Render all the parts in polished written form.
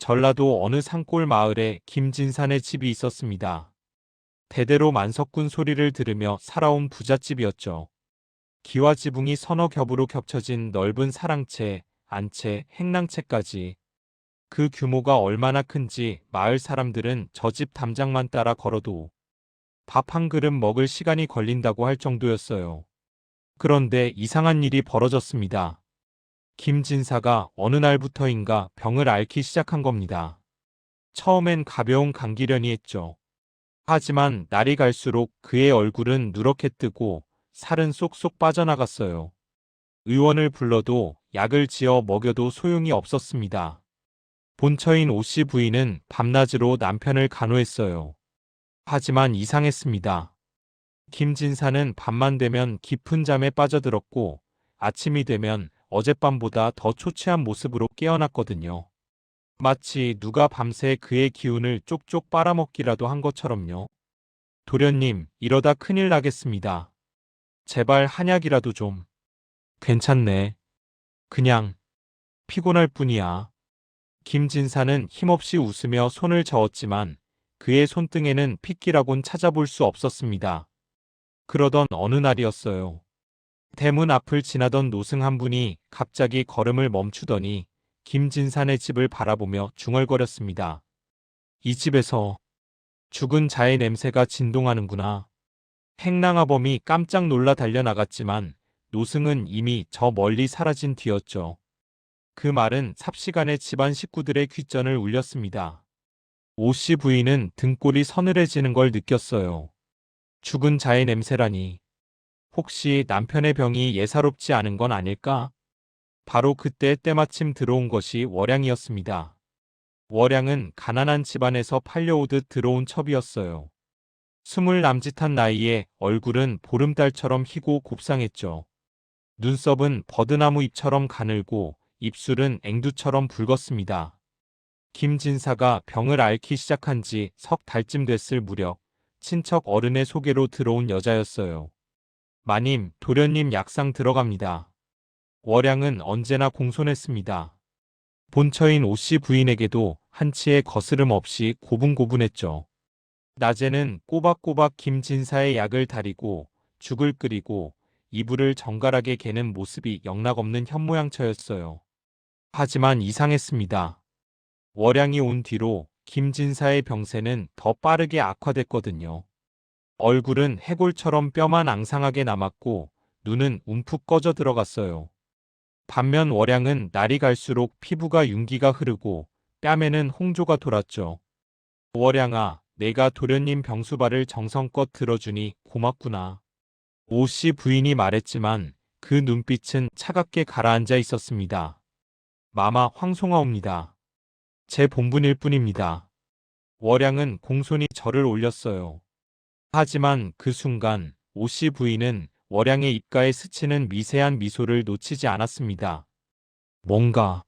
전라도 어느 산골 마을에 김진산의 집이 있었습니다. 대대로 만석군 소리를 들으며 살아온 부잣집이었죠. 기와 지붕이 서너 겹으로 겹쳐진 넓은 사랑채, 안채, 행랑채까지. 그 규모가 얼마나 큰지 마을 사람들은 저 집 담장만 따라 걸어도 밥 한 그릇 먹을 시간이 걸린다고 할 정도였어요. 그런데 이상한 일이 벌어졌습니다. 김진사가 어느 날부터인가 병을 앓기 시작한 겁니다. 처음엔 가벼운 감기려니 했죠. 하지만 날이 갈수록 그의 얼굴은 누렇게 뜨고 살은 쏙쏙 빠져나갔어요. 의원을 불러도 약을 지어 먹여도 소용이 없었습니다. 본처인 오씨 부인은 밤낮으로 남편을 간호했어요. 하지만 이상했습니다. 김진사는 밤만 되면 깊은 잠에 빠져들었고 아침이 되면 어젯밤보다 더 초췌한 모습으로 깨어났거든요. 마치 누가 밤새 그의 기운을 쪽쪽 빨아먹기라도 한 것처럼요. 도련님, 이러다 큰일 나겠습니다. 제발 한약이라도 좀. 괜찮네. 그냥 피곤할 뿐이야. 김진사는 힘없이 웃으며 손을 저었지만 그의 손등에는 핏기라곤 찾아볼 수 없었습니다. 그러던 어느 날이었어요. 대문 앞을 지나던 노승 한 분이 갑자기 걸음을 멈추더니 김진산의 집을 바라보며 중얼거렸습니다. 이 집에서 죽은 자의 냄새가 진동하는구나. 행랑아범이 깜짝 놀라 달려나갔지만 노승은 이미 저 멀리 사라진 뒤였죠. 그 말은 삽시간에 집안 식구들의 귓전을 울렸습니다. 오씨 부인은 등골이 서늘해지는 걸 느꼈어요. 죽은 자의 냄새라니. 혹시 남편의 병이 예사롭지 않은 건 아닐까? 바로 그때 때마침 들어온 것이 월양이었습니다. 월양은 가난한 집안에서 팔려오듯 들어온 첩이었어요. 20 남짓한 나이에 얼굴은 보름달처럼 희고 곱상했죠. 눈썹은 버드나무 잎처럼 가늘고 입술은 앵두처럼 붉었습니다. 김진사가 병을 앓기 시작한 지 석 달쯤 됐을 무렵 친척 어른의 소개로 들어온 여자였어요. 마님, 도련님 약상 들어갑니다. 월양은 언제나 공손했습니다. 본처인 오씨 부인에게도 한치의 거스름 없이 고분고분했죠. 낮에는 꼬박꼬박 김진사의 약을 다리고 죽을 끓이고 이불을 정갈하게 개는 모습이 영락없는 현모양처였어요. 하지만 이상했습니다. 월양이 온 뒤로 김진사의 병세는 더 빠르게 악화됐거든요. 얼굴은 해골처럼 뼈만 앙상하게 남았고 눈은 움푹 꺼져 들어갔어요. 반면 월양은 날이 갈수록 피부가 윤기가 흐르고 뺨에는 홍조가 돌았죠. 월양아, 내가 도련님 병수발을 정성껏 들어주니 고맙구나. 오씨 부인이 말했지만 그 눈빛은 차갑게 가라앉아 있었습니다. 마마 황송하옵니다. 제 본분일 뿐입니다. 월양은 공손히 절을 올렸어요. 하지만 그 순간 오씨 부인은 월양의 입가에 스치는 미세한 미소를 놓치지 않았습니다. 뭔가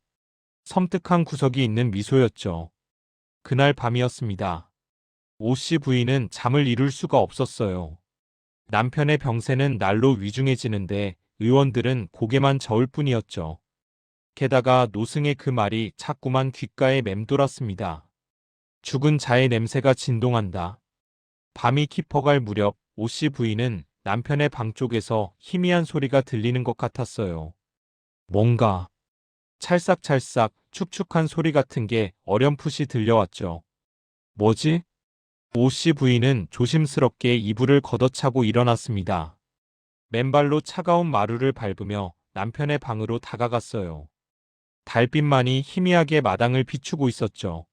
섬뜩한 구석이 있는 미소였죠. 그날 밤이었습니다. 오씨 부인은 잠을 이룰 수가 없었어요. 남편의 병세는 날로 위중해지는데 의원들은 고개만 저을 뿐이었죠. 게다가 노승의 그 말이 자꾸만 귓가에 맴돌았습니다. 죽은 자의 냄새가 진동한다. 밤이 깊어갈 무렵 오씨 부인은 남편의 방 쪽에서 희미한 소리가 들리는 것 같았어요. 뭔가 찰싹찰싹 축축한 소리 같은 게 어렴풋이 들려왔죠. 뭐지? 오씨 부인은 조심스럽게 이불을 걷어차고 일어났습니다. 맨발로 차가운 마루를 밟으며 남편의 방으로 다가갔어요. 달빛만이 희미하게 마당을 비추고 있었죠.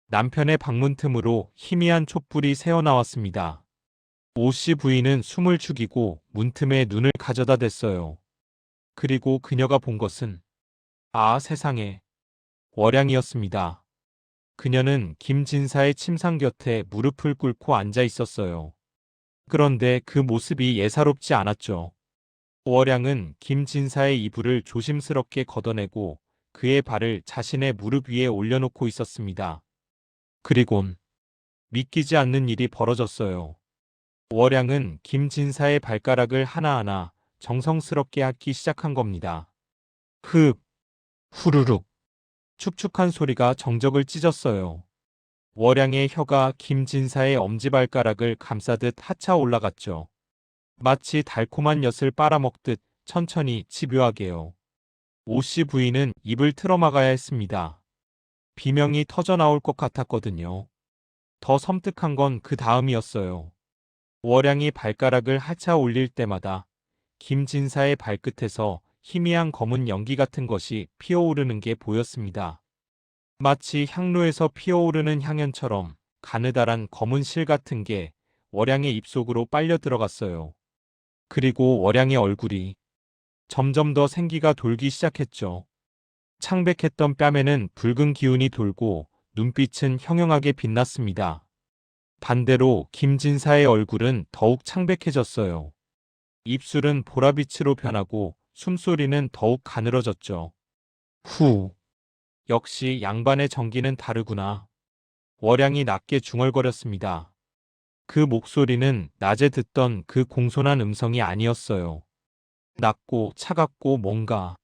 남편의 방문 틈으로 희미한 촛불이 새어나왔습니다. 오씨 부인은 숨을 죽이고 문틈에 눈을 가져다 댔어요. 그리고 그녀가 본 것은 세상에 월양이었습니다. 그녀는 김진사의 침상 곁에 무릎을 꿇고 앉아 있었어요. 그런데 그 모습이 예사롭지 않았죠. 월양은 김진사의 이불을 조심스럽게 걷어내고 그의 발을 자신의 무릎 위에 올려놓고 있었습니다. 그리곤 믿기지 않는 일이 벌어졌어요. 월양은 김진사의 발가락을 하나하나 정성스럽게 핥기 시작한 겁니다. 흡, 후루룩. 축축한 소리가 정적을 찢었어요. 월양의 혀가 김진사의 엄지발가락을 감싸듯 하차 올라갔죠. 마치 달콤한 엿을 빨아먹듯 천천히 집요하게요. 오씨 부인은 입을 틀어막아야 했습니다. 비명이 터져나올 것 같았거든요. 더 섬뜩한 건 그 다음이었어요. 월양이 발가락을 하차 올릴 때마다 김진사의 발끝에서 희미한 검은 연기 같은 것이 피어오르는 게 보였습니다. 마치 향로에서 피어오르는 향연처럼 가느다란 검은 실 같은 게 월양의 입속으로 빨려 들어갔어요. 그리고 월양의 얼굴이 점점 더 생기가 돌기 시작했죠. 창백했던 뺨에는 붉은 기운이 돌고 눈빛은 형형하게 빛났습니다. 반대로 김진사의 얼굴은 더욱 창백해졌어요. 입술은 보라빛으로 변하고 숨소리는 더욱 가늘어졌죠. 후. 역시 양반의 정기는 다르구나. 월양이 낮게 중얼거렸습니다. 그 목소리는 낮에 듣던 그 공손한 음성이 아니었어요. 낮고 차갑고 뭔가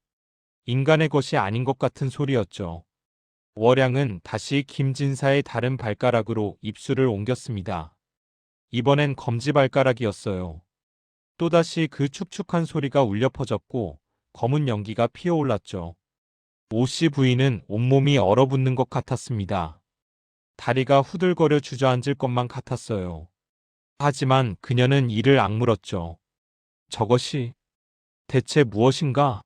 인간의 것이 아닌 것 같은 소리였죠. 월양은 다시 김진사의 다른 발가락으로 입술을 옮겼습니다. 이번엔 검지발가락이었어요. 또다시 그 축축한 소리가 울려 퍼졌고 검은 연기가 피어올랐죠. 오씨 부인은 온몸이 얼어붙는 것 같았습니다. 다리가 후들거려 주저앉을 것만 같았어요. 하지만 그녀는 이를 악물었죠. 저것이 대체 무엇인가?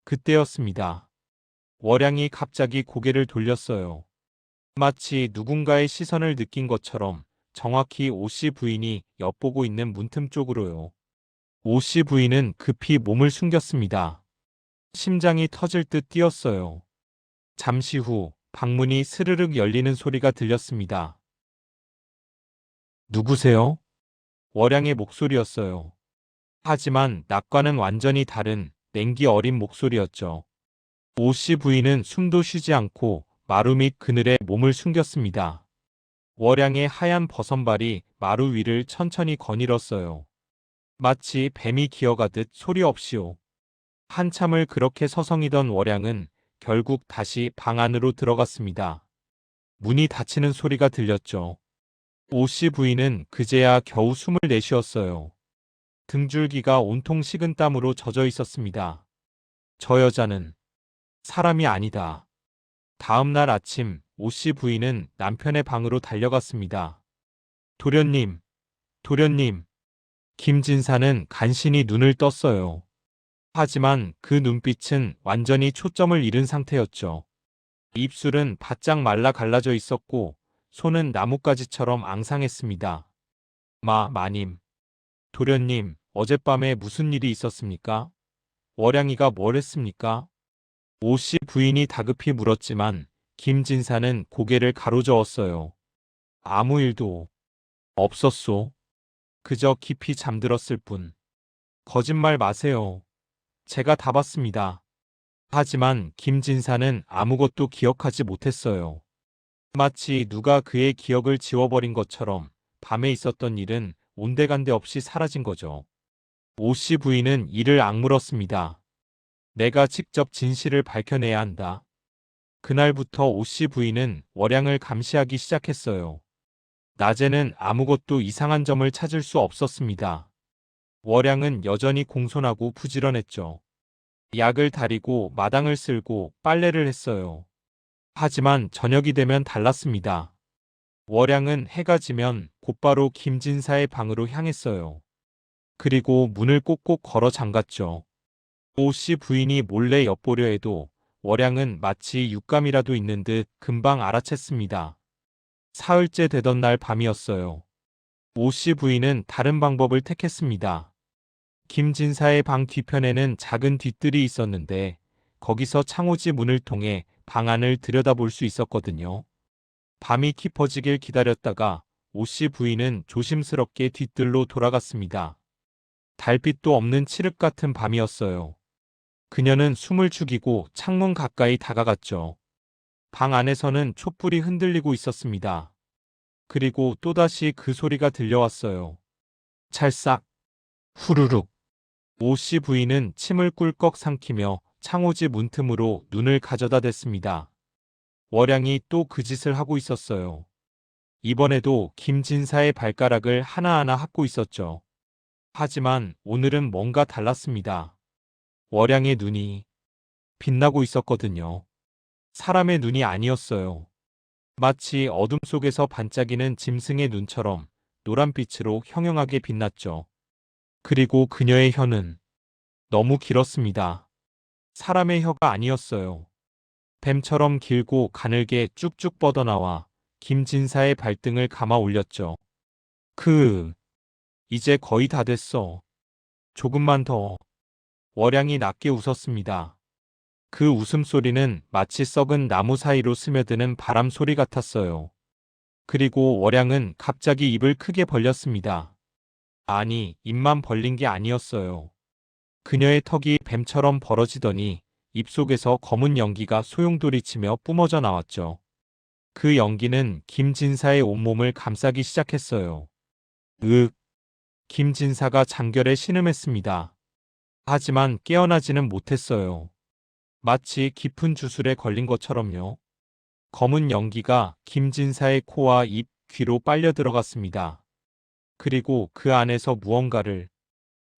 그때였습니다. 월양이 갑자기 고개를 돌렸어요. 마치 누군가의 시선을 느낀 것처럼 정확히 오씨 부인이 엿보고 있는 문틈 쪽으로요. 오씨 부인은 급히 몸을 숨겼습니다. 심장이 터질 듯 뛰었어요. 잠시 후 방문이 스르륵 열리는 소리가 들렸습니다. 누구세요? 월양의 목소리였어요. 하지만 낮과는 완전히 다른 냉기 어린 목소리였죠. 오씨 부인은 숨도 쉬지 않고 마루 밑 그늘에 몸을 숨겼습니다. 월양의 하얀 버선발이 마루 위를 천천히 거닐었어요. 마치 뱀이 기어가듯 소리 없이요. 한참을 그렇게 서성이던 월양은 결국 다시 방 안으로 들어갔습니다. 문이 닫히는 소리가 들렸죠. 오씨 부인은 그제야 겨우 숨을 내쉬었어요. 등줄기가 온통 식은땀으로 젖어 있었습니다. 저 여자는 사람이 아니다. 다음 날 아침 오씨 부인은 남편의 방으로 달려갔습니다. 도련님, 도련님. 김진사는 간신히 눈을 떴어요. 하지만 그 눈빛은 완전히 초점을 잃은 상태였죠. 입술은 바짝 말라 갈라져 있었고 손은 나뭇가지처럼 앙상했습니다. 마님. 도련님, 어젯밤에 무슨 일이 있었습니까? 월양이가 뭘 했습니까? 오씨 부인이 다급히 물었지만 김진사는 고개를 가로저었어요. 아무 일도 없었소. 그저 깊이 잠들었을 뿐. 거짓말 마세요. 제가 다 봤습니다. 하지만 김진사는 아무것도 기억하지 못했어요. 마치 누가 그의 기억을 지워버린 것처럼 밤에 있었던 일은 온데간데 없이 사라진 거죠. 오씨 부인은 이를 악물었습니다. 내가 직접 진실을 밝혀내야 한다. 그날부터 오씨 부인은 월양을 감시하기 시작했어요. 낮에는 아무것도 이상한 점을 찾을 수 없었습니다. 월양은 여전히 공손하고 부지런했죠. 약을 다리고 마당을 쓸고 빨래를 했어요. 하지만 저녁이 되면 달랐습니다. 월양은 해가 지면 곧바로 김진사의 방으로 향했어요. 그리고 문을 꼭꼭 걸어 잠갔죠. 오씨 부인이 몰래 엿보려 해도 월양은 마치 육감이라도 있는 듯 금방 알아챘습니다. 사흘째 되던 날 밤이었어요. 오씨 부인은 다른 방법을 택했습니다. 김진사의 방 뒤편에는 작은 뒤뜰이 있었는데 거기서 창호지 문을 통해 방 안을 들여다볼 수 있었거든요. 밤이 깊어지길 기다렸다가 오씨 부인은 조심스럽게 뒤뜰로 돌아갔습니다. 달빛도 없는 칠흑 같은 밤이었어요. 그녀는 숨을 죽이고 창문 가까이 다가갔죠. 방 안에서는 촛불이 흔들리고 있었습니다. 그리고 또다시 그 소리가 들려왔어요. 찰싹, 후루룩. 오씨 부인은 침을 꿀꺽 삼키며 창호지 문틈으로 눈을 가져다 댔습니다. 월양이 또 그 짓을 하고 있었어요. 이번에도 김진사의 발가락을 하나하나 핥고 있었죠. 하지만 오늘은 뭔가 달랐습니다. 월양의 눈이 빛나고 있었거든요. 사람의 눈이 아니었어요. 마치 어둠 속에서 반짝이는 짐승의 눈처럼 노란빛으로 형형하게 빛났죠. 그리고 그녀의 혀는 너무 길었습니다. 사람의 혀가 아니었어요. 뱀처럼 길고 가늘게 쭉쭉 뻗어나와 김진사의 발등을 감아 올렸죠. 이제 거의 다 됐어. 조금만 더. 월양이 낮게 웃었습니다. 그 웃음소리는 마치 썩은 나무 사이로 스며드는 바람 소리 같았어요. 그리고 월양은 갑자기 입을 크게 벌렸습니다. 아니, 입만 벌린 게 아니었어요. 그녀의 턱이 뱀처럼 벌어지더니 입속에서 검은 연기가 소용돌이치며 뿜어져 나왔죠. 그 연기는 김진사의 온몸을 감싸기 시작했어요. 으윽. 김진사가 장결에 신음했습니다. 하지만 깨어나지는 못했어요. 마치 깊은 주술에 걸린 것처럼요. 검은 연기가 김진사의 코와 입, 귀로 빨려 들어갔습니다. 그리고 그 안에서 무언가를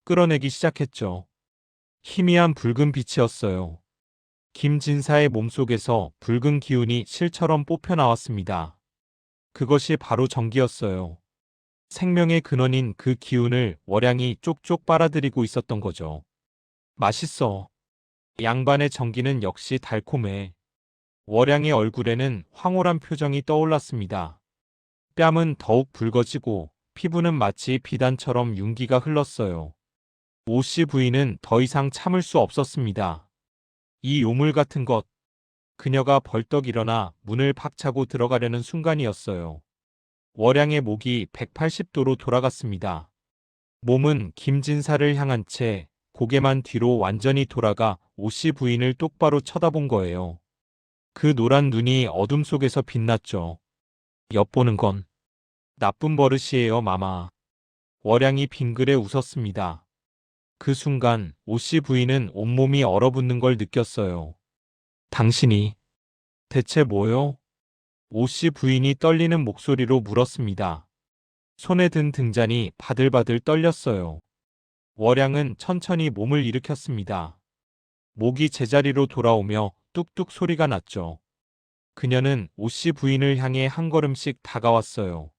끌어내기 시작했죠. 희미한 붉은 빛이었어요. 김진사의 몸속에서 붉은 기운이 실처럼 뽑혀 나왔습니다. 그것이 바로 전기였어요. 생명의 근원인 그 기운을 월양이 쪽쪽 빨아들이고 있었던 거죠. 맛있어. 양반의 전기는 역시 달콤해. 월양의 얼굴에는 황홀한 표정이 떠올랐습니다. 뺨은 더욱 붉어지고 피부는 마치 비단처럼 윤기가 흘렀어요. 오씨 부인은 더 이상 참을 수 없었습니다. 이 요물 같은 것. 그녀가 벌떡 일어나 문을 박차고 들어가려는 순간이었어요. 월양의 목이 180도로 돌아갔습니다. 몸은 김진사를 향한 채 고개만 뒤로 완전히 돌아가 오씨 부인을 똑바로 쳐다본 거예요. 그 노란 눈이 어둠 속에서 빛났죠. 엿보는 건 나쁜 버릇이에요, 마마. 월양이 빙그레 웃었습니다. 그 순간 오씨 부인은 온몸이 얼어붙는 걸 느꼈어요. 당신이 대체 뭐요? 오씨 부인이 떨리는 목소리로 물었습니다. 손에 든 등잔이 바들바들 떨렸어요. 월양은 천천히 몸을 일으켰습니다. 목이 제자리로 돌아오며 뚝뚝 소리가 났죠. 그녀는 오씨 부인을 향해 한 걸음씩 다가왔어요.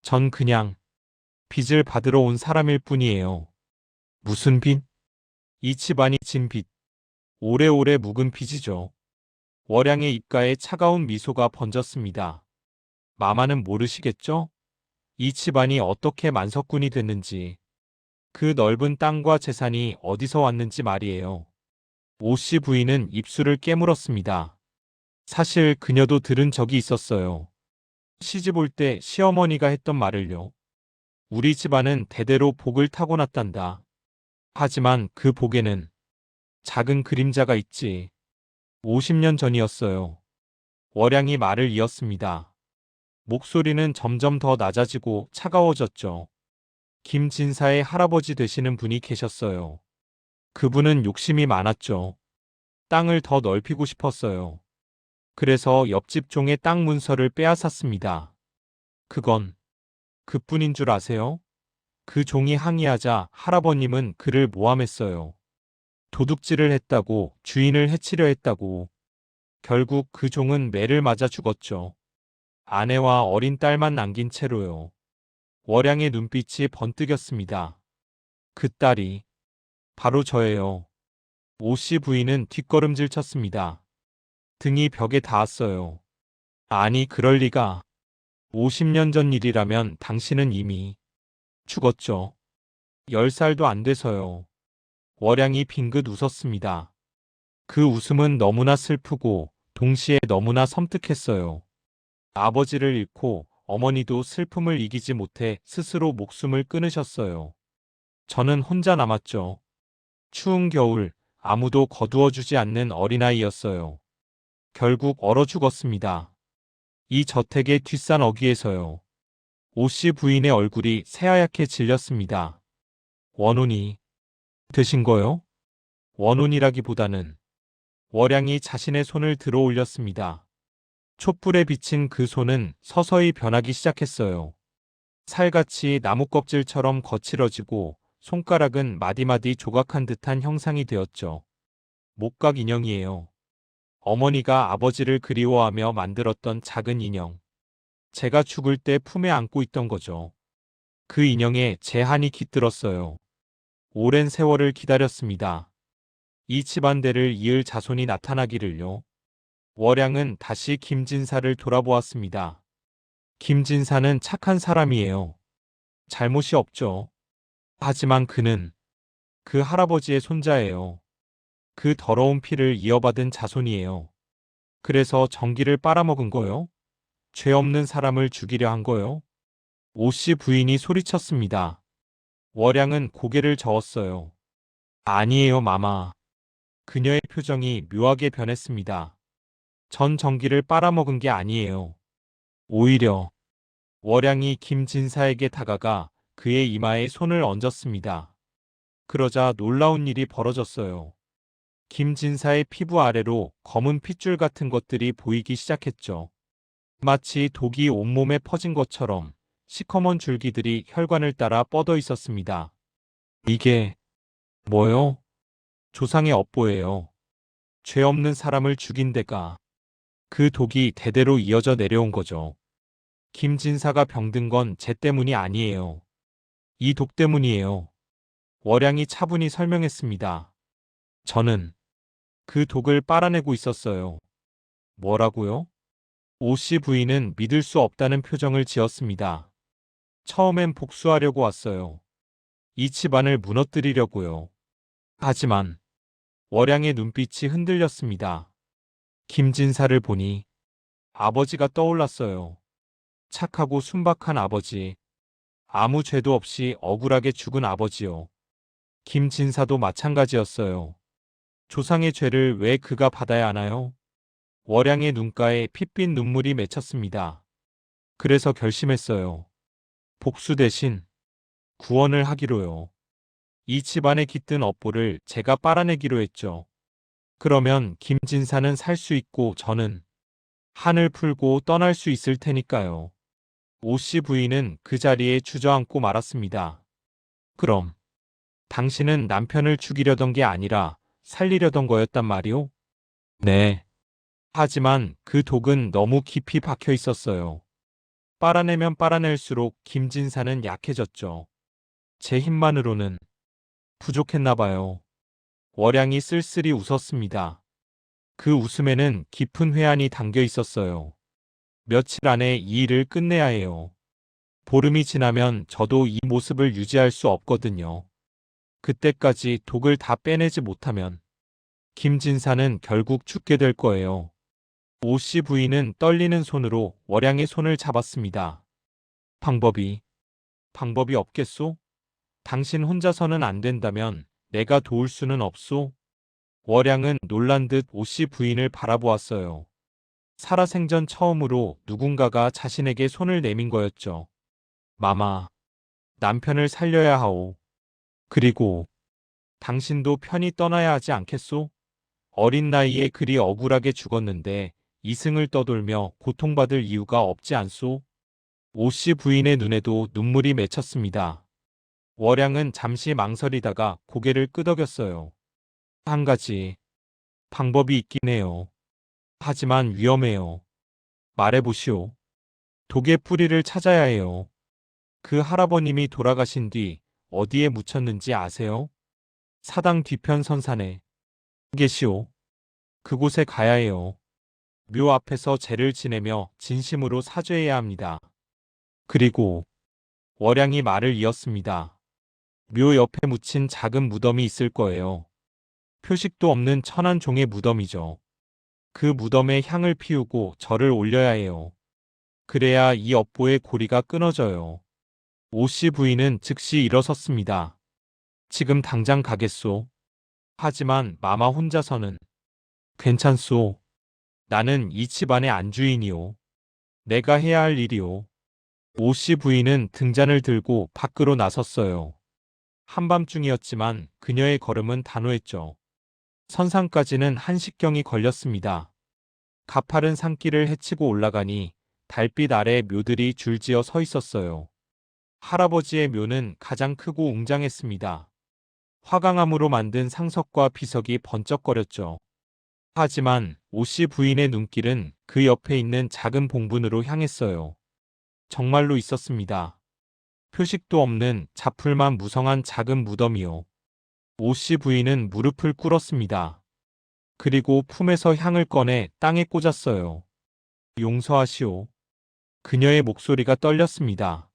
전 그냥 빚을 받으러 온 사람일 뿐이에요. 무슨 빚? 이 집안이 진 빚. 오래오래 묵은 빚이죠. 월양의 입가에 차가운 미소가 번졌습니다. 마마는 모르시겠죠? 이 집안이 어떻게 만석군이 됐는지, 그 넓은 땅과 재산이 어디서 왔는지 말이에요. 오씨 부인은 입술을 깨물었습니다. 사실 그녀도 들은 적이 있었어요. 시집 올 때 시어머니가 했던 말을요. 우리 집안은 대대로 복을 타고났단다. 하지만 그 복에는 작은 그림자가 있지. 50년 전이었어요. 월양이 말을 이었습니다. 목소리는 점점 더 낮아지고 차가워졌죠. 김진사의 할아버지 되시는 분이 계셨어요. 그분은 욕심이 많았죠. 땅을 더 넓히고 싶었어요. 그래서 옆집 종의 땅 문서를 빼앗았습니다. 그건 그뿐인 줄 아세요? 그 종이 항의하자 할아버님은 그를 모함했어요. 도둑질을 했다고, 주인을 해치려 했다고. 결국 그 종은 매를 맞아 죽었죠. 아내와 어린 딸만 남긴 채로요. 월양의 눈빛이 번뜩였습니다. 그 딸이 바로 저예요. 오씨 부인은 뒷걸음질 쳤습니다. 등이 벽에 닿았어요. 아니, 그럴 리가. 50년 전 일이라면 당신은 이미 죽었죠. 10살도 안 돼서요. 월양이 빙긋 웃었습니다. 그 웃음은 너무나 슬프고 동시에 너무나 섬뜩했어요. 아버지를 잃고 어머니도 슬픔을 이기지 못해 스스로 목숨을 끊으셨어요. 저는 혼자 남았죠. 추운 겨울 아무도 거두어주지 않는 어린아이였어요. 결국 얼어 죽었습니다. 이 저택의 뒷산 어귀에서요. 오씨 부인의 얼굴이 새하얗게 질렸습니다. 원혼이 되신 거요? 원혼이라기보다는 월양이 자신의 손을 들어 올렸습니다. 촛불에 비친 그 손은 서서히 변하기 시작했어요. 살같이 나무 껍질처럼 거칠어지고 손가락은 마디마디 조각한 듯한 형상이 되었죠. 목각 인형이에요. 어머니가 아버지를 그리워하며 만들었던 작은 인형. 제가 죽을 때 품에 안고 있던 거죠. 그 인형에 제 한이 깃들었어요. 오랜 세월을 기다렸습니다. 이 집안대를 이을 자손이 나타나기를요. 월양은 다시 김진사를 돌아보았습니다. 김진사는 착한 사람이에요. 잘못이 없죠. 하지만 그는 그 할아버지의 손자예요. 그 더러운 피를 이어받은 자손이에요. 그래서 정기를 빨아먹은 거요? 죄 없는 사람을 죽이려 한 거요? 오씨 부인이 소리쳤습니다. 월양은 고개를 저었어요. 아니에요, 마마. 그녀의 표정이 묘하게 변했습니다. 전 정기를 빨아먹은 게 아니에요. 오히려 월양이 김진사에게 다가가 그의 이마에 손을 얹었습니다. 그러자 놀라운 일이 벌어졌어요. 김진사의 피부 아래로 검은 핏줄 같은 것들이 보이기 시작했죠. 마치 독이 온몸에 퍼진 것처럼 시커먼 줄기들이 혈관을 따라 뻗어 있었습니다. 이게 뭐요? 조상의 업보예요. 죄 없는 사람을 죽인 데가 그 독이 대대로 이어져 내려온 거죠. 김진사가 병든 건 제 때문이 아니에요. 이 독 때문이에요. 월양이 차분히 설명했습니다. 저는 그 독을 빨아내고 있었어요. 뭐라고요? 오씨 부인은 믿을 수 없다는 표정을 지었습니다. 처음엔 복수하려고 왔어요. 이 집안을 무너뜨리려고요. 하지만 월양의 눈빛이 흔들렸습니다. 김진사를 보니 아버지가 떠올랐어요. 착하고 순박한 아버지. 아무 죄도 없이 억울하게 죽은 아버지요. 김진사도 마찬가지였어요. 조상의 죄를 왜 그가 받아야 하나요? 월양의 눈가에 핏빛 눈물이 맺혔습니다. 그래서 결심했어요. 복수 대신 구원을 하기로요. 이 집안에 깃든 업보를 제가 빨아내기로 했죠. 그러면 김진사는 살 수 있고 저는 한을 풀고 떠날 수 있을 테니까요. 오씨 부인은 그 자리에 주저앉고 말았습니다. 그럼 당신은 남편을 죽이려던 게 아니라 살리려던 거였단 말이오? 네. 하지만 그 독은 너무 깊이 박혀 있었어요. 빨아내면 빨아낼수록 김진사는 약해졌죠. 제 힘만으로는 부족했나 봐요. 월양이 쓸쓸히 웃었습니다. 그 웃음에는 깊은 회한이 담겨 있었어요. 며칠 안에 이 일을 끝내야 해요. 보름이 지나면 저도 이 모습을 유지할 수 없거든요. 그때까지 독을 다 빼내지 못하면 김진사는 결국 죽게 될 거예요. 오씨 부인은 떨리는 손으로 월양의 손을 잡았습니다. 방법이 없겠소? 당신 혼자서는 안 된다면 내가 도울 수는 없소? 월양은 놀란 듯 오씨 부인을 바라보았어요. 살아생전 처음으로 누군가가 자신에게 손을 내민 거였죠. 마마, 남편을 살려야 하오. 그리고 당신도 편히 떠나야 하지 않겠소? 어린 나이에 그리 억울하게 죽었는데 이승을 떠돌며 고통받을 이유가 없지 않소? 오씨 부인의 눈에도 눈물이 맺혔습니다. 월양은 잠시 망설이다가 고개를 끄덕였어요. 한 가지 방법이 있긴 해요. 하지만 위험해요. 말해보시오. 독의 뿌리를 찾아야 해요. 그 할아버님이 돌아가신 뒤 어디에 묻혔는지 아세요? 사당 뒤편 선산에 계시오. 그곳에 가야 해요. 묘 앞에서 제를 지내며 진심으로 사죄해야 합니다. 그리고 월양이 말을 이었습니다. 묘 옆에 묻힌 작은 무덤이 있을 거예요. 표식도 없는 천한 종의 무덤이죠. 그 무덤에 향을 피우고 절을 올려야 해요. 그래야 이 업보의 고리가 끊어져요. 오씨 부인은 즉시 일어섰습니다. 지금 당장 가겠소. 하지만 마마 혼자서는 괜찮소. 나는 이 집안의 안주인이오. 내가 해야 할 일이오. 오씨 부인은 등잔을 들고 밖으로 나섰어요. 한밤중이었지만 그녀의 걸음은 단호했죠. 선상까지는 한식경이 걸렸습니다. 가파른 산길을 헤치고 올라가니 달빛 아래 묘들이 줄지어 서 있었어요. 할아버지의 묘는 가장 크고 웅장했습니다. 화강암으로 만든 상석과 비석이 번쩍거렸죠. 하지만 오씨 부인의 눈길은 그 옆에 있는 작은 봉분으로 향했어요. 정말로 있었습니다. 표식도 없는 자풀만 무성한 작은 무덤이요. 오씨 부인은 무릎을 꿇었습니다. 그리고 품에서 향을 꺼내 땅에 꽂았어요. 용서하시오. 그녀의 목소리가 떨렸습니다.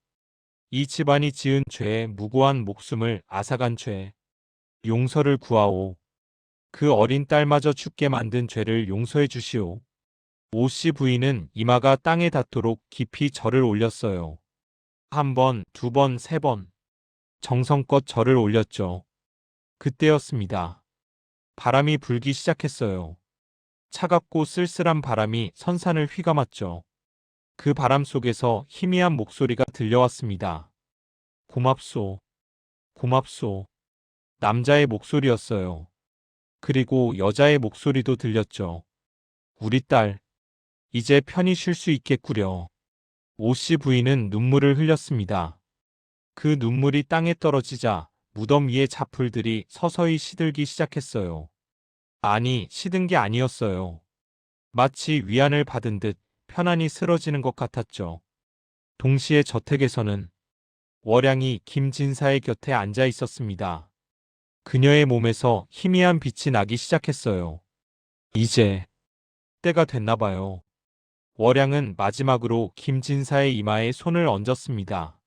이 집안이 지은 죄에 무고한 목숨을 앗아간 죄. 용서를 구하오. 그 어린 딸마저 죽게 만든 죄를 용서해 주시오. 오씨 부인은 이마가 땅에 닿도록 깊이 절을 올렸어요. 한 번, 두 번, 세 번. 정성껏 절을 올렸죠. 그때였습니다. 바람이 불기 시작했어요. 차갑고 쓸쓸한 바람이 선산을 휘감았죠. 그 바람 속에서 희미한 목소리가 들려왔습니다. 고맙소. 고맙소. 남자의 목소리였어요. 그리고 여자의 목소리도 들렸죠. 우리 딸, 이제 편히 쉴 수 있겠구려. 오씨 부인은 눈물을 흘렸습니다. 그 눈물이 땅에 떨어지자 무덤 위의 자풀들이 서서히 시들기 시작했어요. 아니, 시든 게 아니었어요. 마치 위안을 받은 듯 편안히 쓰러지는 것 같았죠. 동시에 저택에서는 월양이 김진사의 곁에 앉아 있었습니다. 그녀의 몸에서 희미한 빛이 나기 시작했어요. 이제 때가 됐나 봐요. 월양은 마지막으로 김진사의 이마에 손을 얹었습니다.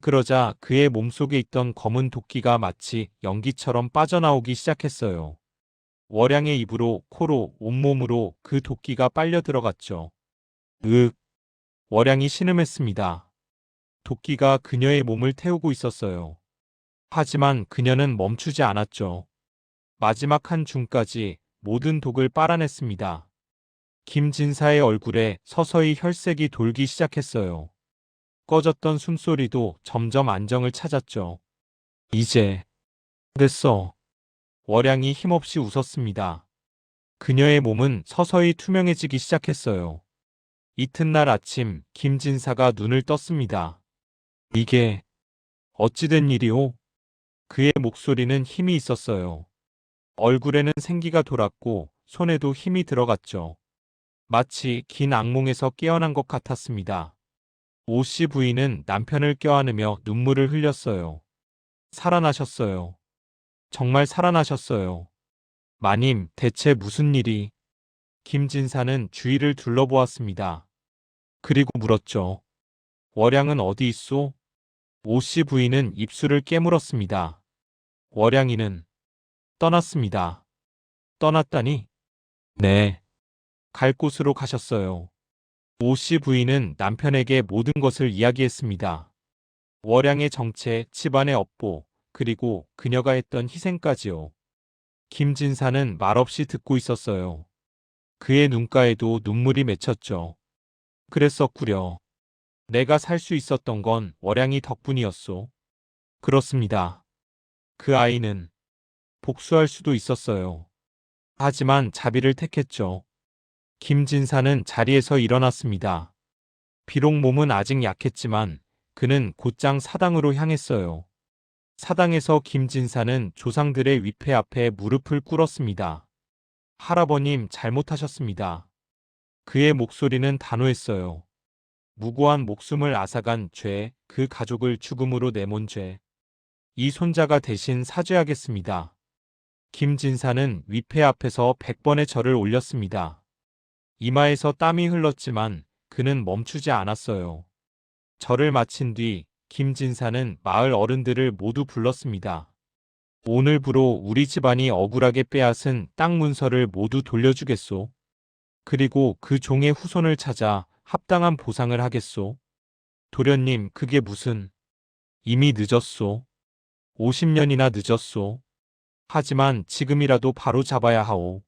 그러자 그의 몸속에 있던 검은 도끼가 마치 연기처럼 빠져나오기 시작했어요. 월양의 입으로, 코로, 온몸으로 그 도끼가 빨려 들어갔죠. 으윽, 월양이 신음했습니다. 도끼가 그녀의 몸을 태우고 있었어요. 하지만 그녀는 멈추지 않았죠. 마지막 한 줌까지 모든 독을 빨아냈습니다. 김진사의 얼굴에 서서히 혈색이 돌기 시작했어요. 꺼졌던 숨소리도 점점 안정을 찾았죠. 이제 됐어. 월양이 힘없이 웃었습니다. 그녀의 몸은 서서히 투명해지기 시작했어요. 이튿날 아침 김진사가 눈을 떴습니다. 이게 어찌된 일이오? 그의 목소리는 힘이 있었어요. 얼굴에는 생기가 돌았고 손에도 힘이 들어갔죠. 마치 긴 악몽에서 깨어난 것 같았습니다. 오씨 부인은 남편을 껴안으며 눈물을 흘렸어요. 살아나셨어요. 정말 살아나셨어요. 마님, 대체 무슨 일이? 김진사는 주위를 둘러보았습니다. 그리고 물었죠. 월양은 어디 있소? 오씨 부인은 입술을 깨물었습니다. 월양이는 떠났습니다. 떠났다니? 네. 갈 곳으로 가셨어요. 오씨 부인은 남편에게 모든 것을 이야기했습니다. 월양의 정체, 집안의 업보, 그리고 그녀가 했던 희생까지요. 김진사는 말없이 듣고 있었어요. 그의 눈가에도 눈물이 맺혔죠. 그랬었구려. 내가 살 수 있었던 건 월양이 덕분이었소. 그렇습니다. 그 아이는 복수할 수도 있었어요. 하지만 자비를 택했죠. 김진사는 자리에서 일어났습니다. 비록 몸은 아직 약했지만 그는 곧장 사당으로 향했어요. 사당에서 김진사는 조상들의 위패 앞에 무릎을 꿇었습니다. 할아버님, 잘못하셨습니다. 그의 목소리는 단호했어요. 무고한 목숨을 앗아간 죄, 그 가족을 죽음으로 내몬 죄. 이 손자가 대신 사죄하겠습니다. 김진사는 위패 앞에서 100번의 절을 올렸습니다. 이마에서 땀이 흘렀지만 그는 멈추지 않았어요. 절을 마친 뒤 김진사는 마을 어른들을 모두 불렀습니다. 오늘부로 우리 집안이 억울하게 빼앗은 땅 문서를 모두 돌려주겠소. 그리고 그 종의 후손을 찾아 합당한 보상을 하겠소. 도련님, 그게 무슨... 이미 늦었소. 50년이나 늦었소. 하지만 지금이라도 바로 잡아야 하오.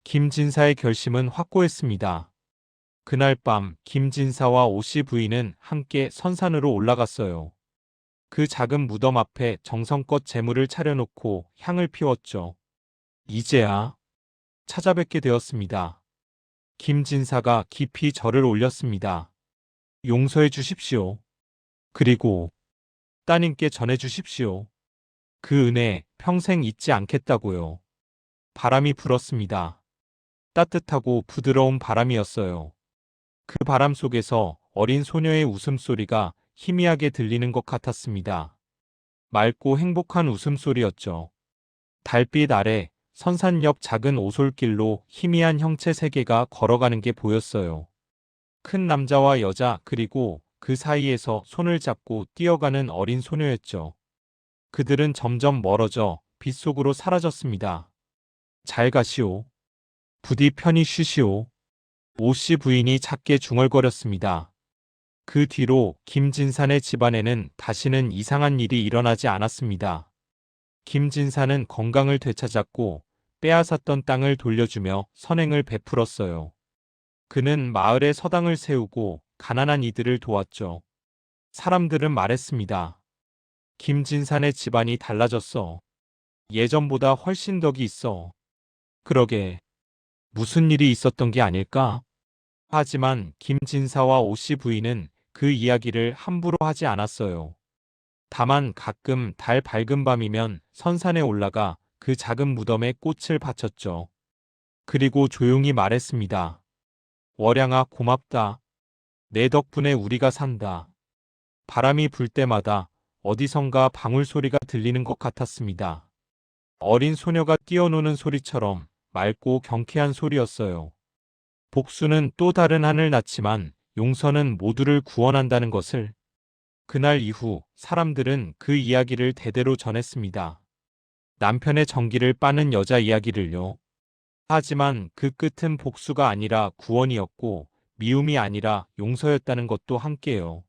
김진사의 결심은 확고했습니다. 그날 밤 김진사와 오씨 부인은 함께 선산으로 올라갔어요. 그 작은 무덤 앞에 정성껏 제물을 차려놓고 향을 피웠죠. 이제야 찾아뵙게 되었습니다. 김진사가 깊이 절을 올렸습니다. 용서해 주십시오. 그리고 따님께 전해 주십시오. 그 은혜 평생 잊지 않겠다고요. 바람이 불었습니다. 따뜻하고 부드러운 바람이었어요. 그 바람 속에서 어린 소녀의 웃음소리가 희미하게 들리는 것 같았습니다. 맑고 행복한 웃음소리였죠. 달빛 아래 선산 옆 작은 오솔길로 희미한 형체 세 개가 걸어가는 게 보였어요. 큰 남자와 여자 그리고 그 사이에서 손을 잡고 뛰어가는 어린 소녀였죠. 그들은 점점 멀어져 빛 속으로 사라졌습니다. 잘 가시오. 부디 편히 쉬시오. 오씨 부인이 작게 중얼거렸습니다. 그 뒤로 김진산의 집안에는 다시는 이상한 일이 일어나지 않았습니다. 김진산은 건강을 되찾았고 빼앗았던 땅을 돌려주며 선행을 베풀었어요. 그는 마을에 서당을 세우고 가난한 이들을 도왔죠. 사람들은 말했습니다. 김진산의 집안이 달라졌어. 예전보다 훨씬 덕이 있어. 그러게 무슨 일이 있었던 게 아닐까? 하지만 김진사와 오씨 부인은 그 이야기를 함부로 하지 않았어요. 다만 가끔 달 밝은 밤이면 선산에 올라가 그 작은 무덤에 꽃을 바쳤죠. 그리고 조용히 말했습니다. 월양아 고맙다. 내 덕분에 우리가 산다. 바람이 불 때마다 어디선가 방울 소리가 들리는 것 같았습니다. 어린 소녀가 뛰어노는 소리처럼 맑고 경쾌한 소리였어요. 복수는 또 다른 하늘 낳지만 용서는 모두를 구원한다는 것을. 그날 이후 사람들은 그 이야기를 대대로 전했습니다. 남편의 정기를 빠는 여자 이야기를요. 하지만 그 끝은 복수가 아니라 구원이었고 미움이 아니라 용서였다는 것도 함께요.